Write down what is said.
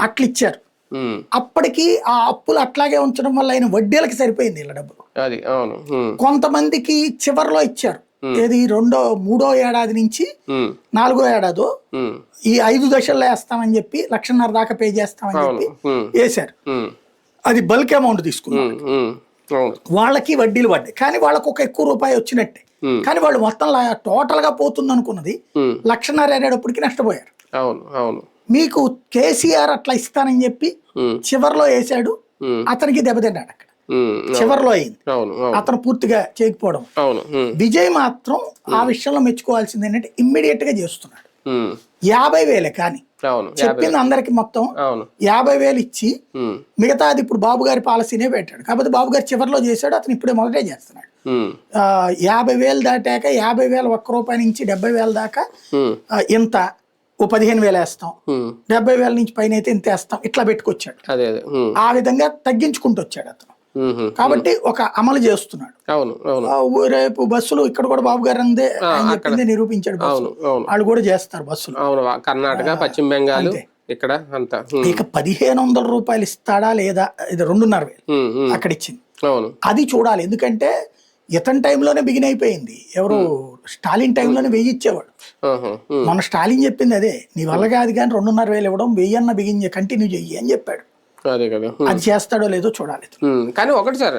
అట్లా ఇచ్చారు. అప్పటికి ఆ అప్పులు అట్లాగే ఉంచడం వల్ల ఆయన వడ్డీలకి సరిపోయింది వీళ్ళ డబ్బులు. అది అవును. కొంతమందికి చివర్లో ఇచ్చారు. ఏది మూడో ఏడాది నుంచి 4వ ఏడాదో ఈ 5 దశల్లో వేస్తామని చెప్పి 1,50,000 దాకా పే చేస్తామని చెప్పి వేశారు. అది బల్క్ అమౌంట్ తీసుకున్నారు. వాళ్ళకి వడ్డీలు పడ్డాయి, కానీ వాళ్ళకు ఒక ఎక్కువ రూపాయి వచ్చినట్టే. కానీ వాళ్ళు మొత్తం టోటల్ గా పోతుంది అనుకున్నది 1,50,000 అనేటప్పటికి నష్టపోయారు. మీకు కేసీఆర్ అట్లా ఇస్తానని చెప్పి చివర్లో వేసాడు, అతనికి దెబ్బతిన్నాడు అక్కడ చివర్లో అయింది. అతను పూర్తిగా చేయకపోవడం. విజయ్ మాత్రం ఆ విషయంలో మెచ్చుకోవాల్సింది ఏంటంటే ఇమ్మీడియట్ గా చేస్తున్నాడు. 50,000 కానీ చెప్పింది అందరికి మొత్తం 50,000 ఇచ్చి మిగతాది ఇప్పుడు బాబు గారి పాలసీనే పెట్టాడు. కాకపోతే బాబు గారు చివరిలో చేశాడు, అతను ఇప్పుడే మొదటే చేస్తున్నాడు. 50,000 దాటాక 50,000 ₹1 నుంచి 70,000 దాకా ఇంత 15,000 వేస్తాం, 70,000 నుంచి పైన అయితే ఇంత వేస్తాం, ఇట్లా పెట్టుకొచ్చాడు. ఆ విధంగా తగ్గించుకుంటూ వచ్చాడు అతను. కాబట్టి ఒక అమలు చేస్తున్నాడు. రేపు బస్సులు ఇక్కడ కూడా బాబు గారు అందే చెప్పిందే నిరూపించాడు. బస్సులు వాళ్ళు కూడా చేస్తారు బస్సులు. కర్ణాటక, పశ్చిమ బెంగాల్ ఇక్కడ అంతా. ఇక 1,500 రూపాయలు ఇస్తాడా లేదా, ఇది 2,500 అక్కడ ఇచ్చింది. అది చూడాలి, ఎందుకంటే ఇతని టైంలోనే బిగిన్ అయిపోయింది. ఎవరు స్టాలిన్ టైంలోనే 1000 ఇచ్చేవాడు. మన స్టాలిన్ చెప్పింది అదే, నీ వల్ల కాదు కానీ 2,500 ఇవ్వడం, 1000 బిగిన్ కంటిన్యూ చెయ్యి అని చెప్పాడు. అది చేస్తాడో లేదో చూడాలి. కానీ ఒకటి సార్,